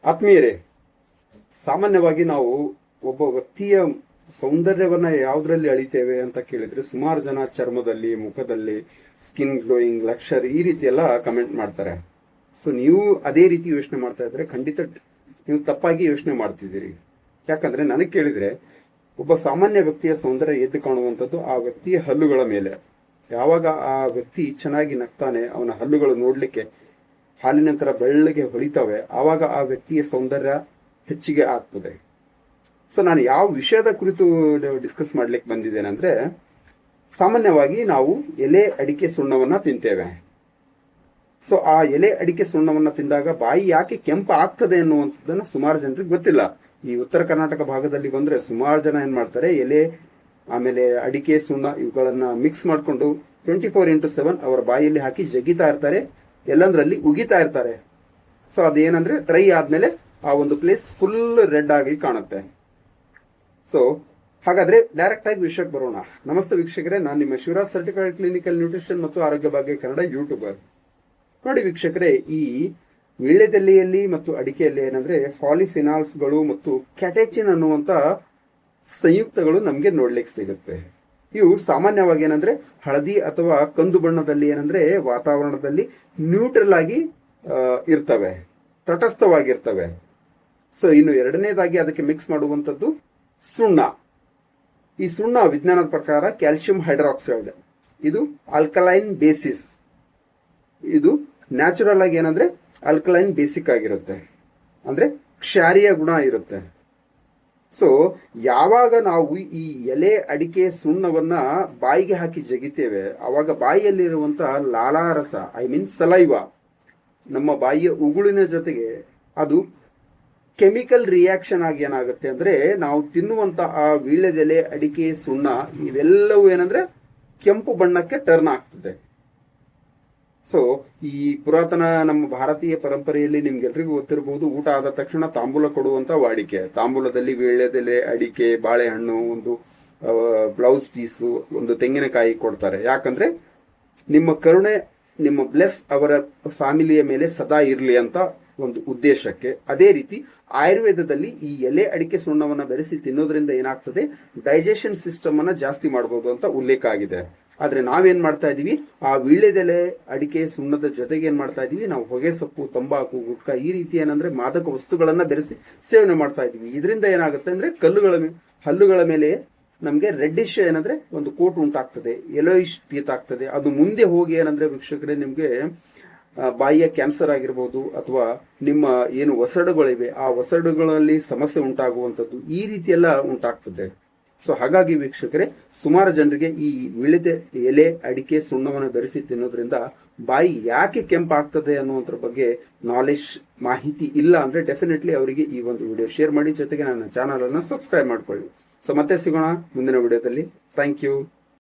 ಆತ್ಮೀಯರೇ, ಸಾಮಾನ್ಯವಾಗಿ ನಾವು ಒಬ್ಬ ವ್ಯಕ್ತಿಯ ಸೌಂದರ್ಯವನ್ನ ಯಾವುದರಲ್ಲಿ ಅಳಿತೇವೆ ಅಂತ ಕೇಳಿದ್ರೆ ಸುಮಾರು ಜನ ಚರ್ಮದಲ್ಲಿ, ಮುಖದಲ್ಲಿ, ಸ್ಕಿನ್ ಗ್ಲೋಯಿಂಗ್, ಲಕ್ಷರ್ ಈ ರೀತಿ ಎಲ್ಲ ಕಮೆಂಟ್ ಮಾಡ್ತಾರೆ. ಸೊ ನೀವು ಅದೇ ರೀತಿ ಯೋಚನೆ ಮಾಡ್ತಾ ಇದ್ರೆ ಖಂಡಿತ ನೀವು ತಪ್ಪಾಗಿ ಯೋಚನೆ ಮಾಡ್ತಿದ್ದೀರಿ. ಯಾಕಂದ್ರೆ ನನಗೆ ಕೇಳಿದ್ರೆ ಒಬ್ಬ ಸಾಮಾನ್ಯ ವ್ಯಕ್ತಿಯ ಸೌಂದರ್ಯ ಎದ್ದು ಕಾಣುವಂಥದ್ದು ಆ ವ್ಯಕ್ತಿಯ ಹಲ್ಲುಗಳ ಮೇಲೆ. ಯಾವಾಗ ಆ ವ್ಯಕ್ತಿ ಚೆನ್ನಾಗಿ ನಗ್ತಾನೆ, ಅವನ ಹಲ್ಲುಗಳು ನೋಡ್ಲಿಕ್ಕೆ ಹಾಲಿನಂತರ ಬೆಳ್ಳಗೆ ಹೊಳಿತವೆ, ಆವಾಗ ಆ ವ್ಯಕ್ತಿಯ ಸೌಂದರ್ಯ ಹೆಚ್ಚಿಗೆ ಆಗ್ತದೆ. ಸೊ ನಾನು ಯಾವ ವಿಷಯದ ಕುರಿತು ಡಿಸ್ಕಸ್ ಮಾಡ್ಲಿಕ್ಕೆ ಬಂದಿದ್ದೇನೆ ಅಂದ್ರೆ, ಸಾಮಾನ್ಯವಾಗಿ ನಾವು ಎಲೆ ಅಡಿಕೆ ಸುಣ್ಣವನ್ನ ತಿಂತೇವೆ. ಸೊ ಆ ಎಲೆ ಅಡಿಕೆ ಸುಣ್ಣವನ್ನ ತಿಂದಾಗ ಬಾಯಿ ಯಾಕೆ ಕೆಂಪು ಆಗ್ತದೆ ಅನ್ನುವಂಥದ್ದನ್ನ ಸುಮಾರು ಜನರಿಗೆ ಗೊತ್ತಿಲ್ಲ. ಈ ಉತ್ತರ ಕರ್ನಾಟಕ ಭಾಗದಲ್ಲಿ ಬಂದ್ರೆ ಸುಮಾರು ಜನ ಏನ್ ಮಾಡ್ತಾರೆ, ಎಲೆ ಆಮೇಲೆ ಅಡಿಕೆ ಸುಣ್ಣ ಇವುಗಳನ್ನ ಮಿಕ್ಸ್ ಮಾಡಿಕೊಂಡು 24x7 ಅವರ ಬಾಯಲ್ಲಿ ಹಾಕಿ ಜಗಿತಾ ಇರ್ತಾರೆ, ಎಲ್ಲಂದ್ರಲ್ಲಿ ಉಗಿತಾ ಇರ್ತಾರೆ. ಸೊ ಅದೇನಂದ್ರೆ ಡ್ರೈ ಆದ್ಮೇಲೆ ಆ ಒಂದು ಪ್ಲೇಸ್ ಫುಲ್ ರೆಡ್ ಆಗಿ ಕಾಣುತ್ತೆ. ಸೊ ಹಾಗಾದ್ರೆ ಡೈರೆಕ್ಟ್ ಆಗಿ ವಿಷಯಕ್ಕೆ ಬರೋಣ. ನಮಸ್ತೆ ವೀಕ್ಷಕರೇ, ನಾನು ನಿಮ್ಮ ಶಿವರಾಜ್ ಸರ್ಟಿಫೈಡ್ ಕ್ಲಿನಿಕಲ್ ನ್ಯೂಟ್ರಿಷನ್ ಮತ್ತು ಆರೋಗ್ಯ ಭಾಗ್ಯ ಕನ್ನಡ ಯೂಟ್ಯೂಬರ್. ನೋಡಿ ವೀಕ್ಷಕರೇ, ಈ ವೀಳ್ಯದೆಲೆಯಲ್ಲಿ ಮತ್ತು ಅಡಿಕೆಯಲ್ಲಿ ಏನಂದ್ರೆ ಪಾಲಿಫಿನಾಲ್ಸ್ಗಳು ಮತ್ತು ಕ್ಯಾಟೆಚಿನ್ ಅನ್ನುವಂತ ಸಂಯುಕ್ತಗಳು ನಮಗೆ ನೋಡ್ಲಿಕ್ಕೆ ಸಿಗುತ್ತೆ. ಇವು ಸಾಮಾನ್ಯವಾಗಿ ಏನಂದ್ರೆ ಹಳದಿ ಅಥವಾ ಕಂದು ಬಣ್ಣದಲ್ಲಿ ಏನಂದ್ರೆ ವಾತಾವರಣದಲ್ಲಿ ನ್ಯೂಟ್ರಲ್ ಆಗಿ ಇರ್ತವೆ, ತಟಸ್ಥವಾಗಿರ್ತವೆ. ಸೊ ಇನ್ನು ಎರಡನೇದಾಗಿ ಅದಕ್ಕೆ ಮಿಕ್ಸ್ ಮಾಡುವಂಥದ್ದು ಸುಣ್ಣ. ಈ ಸುಣ್ಣ ವಿಜ್ಞಾನದ ಪ್ರಕಾರ ಕ್ಯಾಲ್ಸಿಯಂ ಹೈಡ್ರಾಕ್ಸೈಡ್, ಇದು ಆಲ್ಕಲೈನ್ ಬೇಸಿಸ್. ಇದು ನ್ಯಾಚುರಲ್ ಆಗಿ ಏನಂದ್ರೆ ಆಲ್ಕಲೈನ್ ಬೇಸಿಕ್ ಆಗಿರುತ್ತೆ, ಅಂದ್ರೆ ಕ್ಷಾರೀಯ ಗುಣ ಇರುತ್ತೆ. ಸೊ ಯಾವಾಗ ನಾವು ಈ ಎಲೆ ಅಡಿಕೆ ಸುಣ್ಣವನ್ನ ಬಾಯಿಗೆ ಹಾಕಿ ಜಗಿತೇವೆ, ಆವಾಗ ಬಾಯಿಯಲ್ಲಿರುವಂತಹ ಲಾಲಾರಸ, ಐ ಮೀನ್ ಸಲೈವ, ನಮ್ಮ ಬಾಯಿಯ ಉಗುಳಿನ ಜೊತೆಗೆ ಅದು ಕೆಮಿಕಲ್ ರಿಯಾಕ್ಷನ್ ಆಗಿ ಏನಾಗುತ್ತೆ ಅಂದ್ರೆ, ನಾವು ತಿನ್ನುವಂತ ಆ ವೀಳ್ಯದೆಲೆ, ಅಡಿಕೆ, ಸುಣ್ಣ ಇವೆಲ್ಲವೂ ಏನಂದ್ರೆ ಕೆಂಪು ಬಣ್ಣಕ್ಕೆ ಟರ್ನ್ ಆಗ್ತದೆ. ಸೊ ಈ ಪುರಾತನ ನಮ್ಮ ಭಾರತೀಯ ಪರಂಪರೆಯಲ್ಲಿ ನಿಮ್ಗೆಲ್ರಿಗೂ ಗೊತ್ತಿರಬಹುದು, ಊಟ ಆದ ತಕ್ಷಣ ತಾಂಬೂಲ ಕೊಡುವಂತ ವಾಡಿಕೆ. ತಾಂಬೂಲದಲ್ಲಿ ವೀಳ್ಯದೆಲೆ, ಅಡಿಕೆ, ಬಾಳೆಹಣ್ಣು, ಒಂದು ಬ್ಲೌಸ್ ಪೀಸು, ಒಂದು ತೆಂಗಿನಕಾಯಿ ಕೊಡ್ತಾರೆ. ಯಾಕಂದ್ರೆ ನಿಮ್ಮ ಕರುಣೆ, ನಿಮ್ಮ ಬ್ಲೆಸ್ ಅವರ ಫ್ಯಾಮಿಲಿಯ ಮೇಲೆ ಸದಾ ಇರಲಿ ಅಂತ ಒಂದು ಉದ್ದೇಶಕ್ಕೆ. ಅದೇ ರೀತಿ ಆಯುರ್ವೇದದಲ್ಲಿ ಈ ಎಲೆ ಅಡಿಕೆ ಸುಣ್ಣವನ್ನ ಬೆರೆಸಿ ತಿನ್ನೋದ್ರಿಂದ ಏನಾಗ್ತದೆ, ಡೈಜೆಷನ್ ಸಿಸ್ಟಮ್ ಅನ್ನ ಜಾಸ್ತಿ ಮಾಡಬಹುದು ಅಂತ ಉಲ್ಲೇಖ ಆಗಿದೆ. ಆದ್ರೆ ನಾವೇನ್ ಮಾಡ್ತಾ ಇದೀವಿ, ಆ ವೀಳ್ಯದೆಲೆ, ಅಡಿಕೆ, ಸುಣ್ಣದ ಜೊತೆಗೆ ಏನ್ ಮಾಡ್ತಾ ಇದೀವಿ, ನಾವು ಹೊಗೆ ಸೊಪ್ಪು, ತಂಬಾಕು, ಗುಟ್ಕಾ ಈ ರೀತಿ ಏನಂದ್ರೆ ಮಾದಕ ವಸ್ತುಗಳನ್ನ ಬೆರೆಸಿ ಸೇವನೆ ಮಾಡ್ತಾ ಇದೀವಿ. ಇದರಿಂದ ಏನಾಗುತ್ತೆ ಅಂದ್ರೆ ಹಲ್ಲುಗಳ ಮೇಲೆ ನಮ್ಗೆ ರೆಡ್ಡಿಶ್ ಏನಂದ್ರೆ ಒಂದು ಕೋಟ್ ಉಂಟಾಗ್ತದೆ, ಯೆಲ್ಲೋಯಿಶ್ ಟೀತ್ ಆಗ್ತದೆ. ಅದು ಮುಂದೆ ಹೋಗಿ ಏನಂದ್ರೆ ವೀಕ್ಷಕರೇ, ನಿಮ್ಗೆ ಬಾಯಿಯ ಕ್ಯಾನ್ಸರ್ ಆಗಿರ್ಬೋದು, ಅಥವಾ ನಿಮ್ಮ ಏನು ಒಸಡುಗಳಿವೆ ಆ ಒಸಡುಗಳಲ್ಲಿ ಸಮಸ್ಯೆ ಉಂಟಾಗುವಂಥದ್ದು ಈ ರೀತಿ ಎಲ್ಲ ಉಂಟಾಗ್ತದೆ. ಸೊ ಹಾಗಾಗಿ ವೀಕ್ಷಕರೇ, ಸುಮಾರು ಜನರಿಗೆ ಈ ವಿಳಿದ ಎಲೆ, ಅಡಿಕೆ, ಸುಣ್ಣವನ್ನು ಬೆರೆಸಿ ತಿನ್ನೋದ್ರಿಂದ ಬಾಯಿ ಯಾಕೆ ಕೆಂಪಾಗ್ತದೆ ಅನ್ನುವಂಥರ ಬಗ್ಗೆ ನಾಲೆಜ್, ಮಾಹಿತಿ ಇಲ್ಲ ಅಂದ್ರೆ ಡೆಫಿನೆಟ್ಲಿ ಅವರಿಗೆ ಈ ಒಂದು ವಿಡಿಯೋ ಶೇರ್ ಮಾಡಿ, ಜೊತೆಗೆ ನನ್ನ ಚಾನಲ್ ಅನ್ನು ಸಬ್ಸ್ಕ್ರೈಬ್ ಮಾಡ್ಕೊಳ್ಳಿ. ಸೊ ಮತ್ತೆ ಸಿಗೋಣ ಮುಂದಿನ ವಿಡಿಯೋದಲ್ಲಿ. Thank you.